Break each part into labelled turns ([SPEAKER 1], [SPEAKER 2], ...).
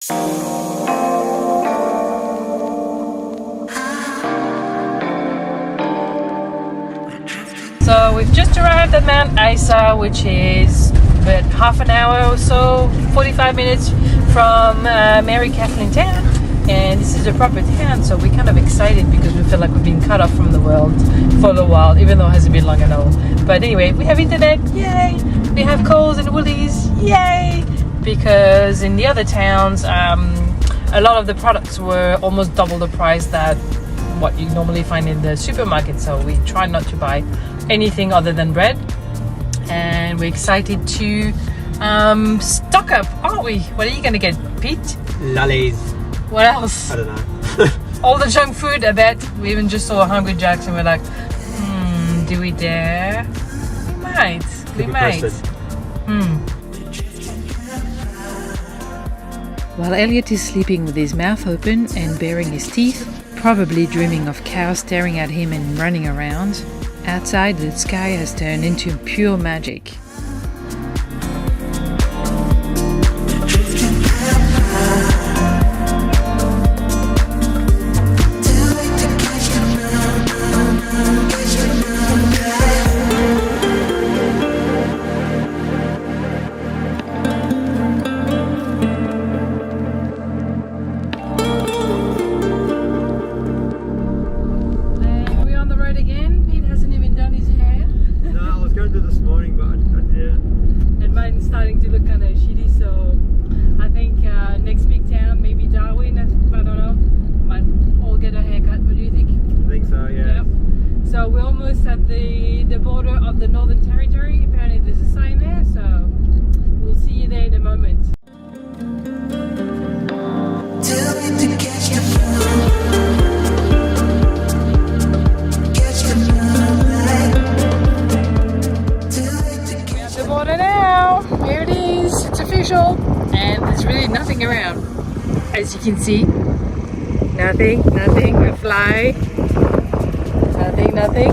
[SPEAKER 1] So we've just arrived at Mount Isa, which is about half an hour or so, 45 minutes from Mary Kathleen town. And this is a proper town, so we're kind of excited because we feel like we've been cut off from the world for a while, even though it hasn't been long at all. But anyway, we have internet, yay! We have Coles and Woolies, yay! Because in the other towns, a lot of the products were almost double the price that what you normally find in the supermarket. So we try not to buy anything other than bread. And we're excited to stock up, aren't we? What are you going to get, Pete?
[SPEAKER 2] Lollies.
[SPEAKER 1] What else?
[SPEAKER 2] I don't know.
[SPEAKER 1] All the junk food, I bet. We even just saw Hungry Jack's and we're like, do we dare? We might. We might. While Elliot is sleeping with his mouth open and baring his teeth, probably dreaming of cows staring at him and running around, outside the sky has turned into pure magic. Starting to look kind of shitty, so I think next big town, maybe Darwin, I don't know, might all get a haircut. What do you think?
[SPEAKER 2] I think so, yeah.
[SPEAKER 1] Yep. So we're almost at the border of the Northern Territory. Apparently there's a sign there, so we'll see you there in a moment. The border now. Here it is. It's official, and there's really nothing around, as you can see. Nothing. A fly. Nothing.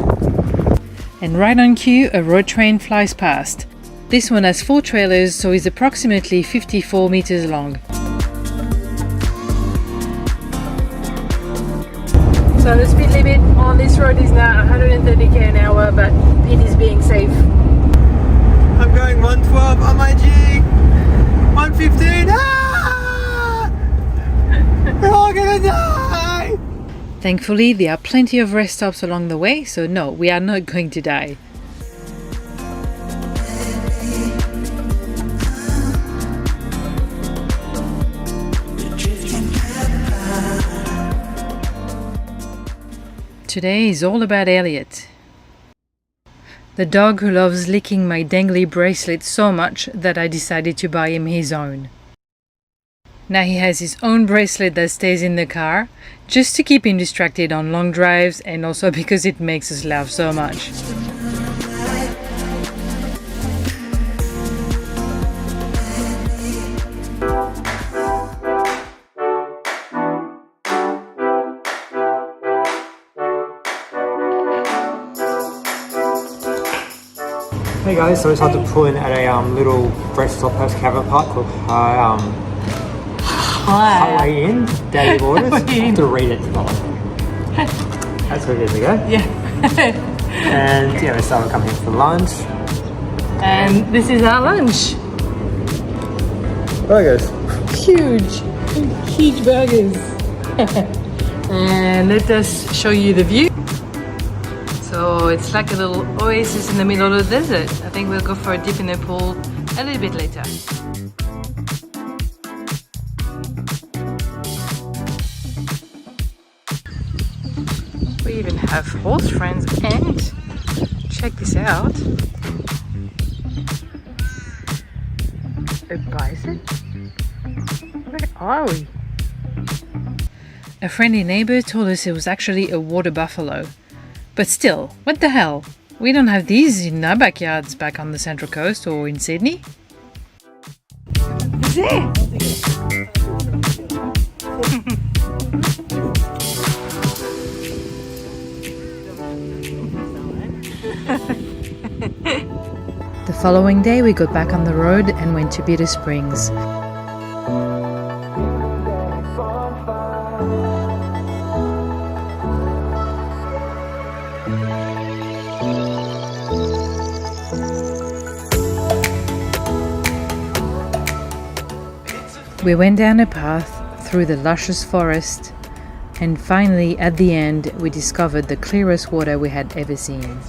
[SPEAKER 1] And right on cue, a road train flies past. This one has 4 trailers, so is approximately 54 meters long. So the speed limit on this road is now 130 km an hour, but Pete is being safe.
[SPEAKER 2] I'm going 112 on my G. 115. Ah! We're all gonna die.
[SPEAKER 1] Thankfully, there are plenty of rest stops along the way, so no, we are not going to die. Today is all about Elliot, the dog who loves licking my dangly bracelet so much that I decided to buy him his own. Now he has his own bracelet that stays in the car, just to keep him distracted on long drives and also because it makes us laugh so much.
[SPEAKER 2] Hey guys, so I just had to pull in at a little rest stop post Cabot Park called Highway Inn, Daily Orders. I have to read it. That's what it is, okay?
[SPEAKER 1] Yeah.
[SPEAKER 2] And yeah, so I'm coming in for lunch.
[SPEAKER 1] And this is our lunch.
[SPEAKER 2] Burgers.
[SPEAKER 1] Huge burgers. And let us show you the view. So it's like a little oasis in the middle of the desert. I think we'll go for a dip in the pool a little bit later. We even have horse friends, and check this out. A bison? Where are we? A friendly neighbor told us it was actually a water buffalo. But still, what the hell? We don't have these in our backyards back on the Central Coast or in Sydney. Is there? The following day we got back on the road and went to Bitter Springs. We went down a path through the luscious forest, and finally at the end we discovered the clearest water we had ever seen.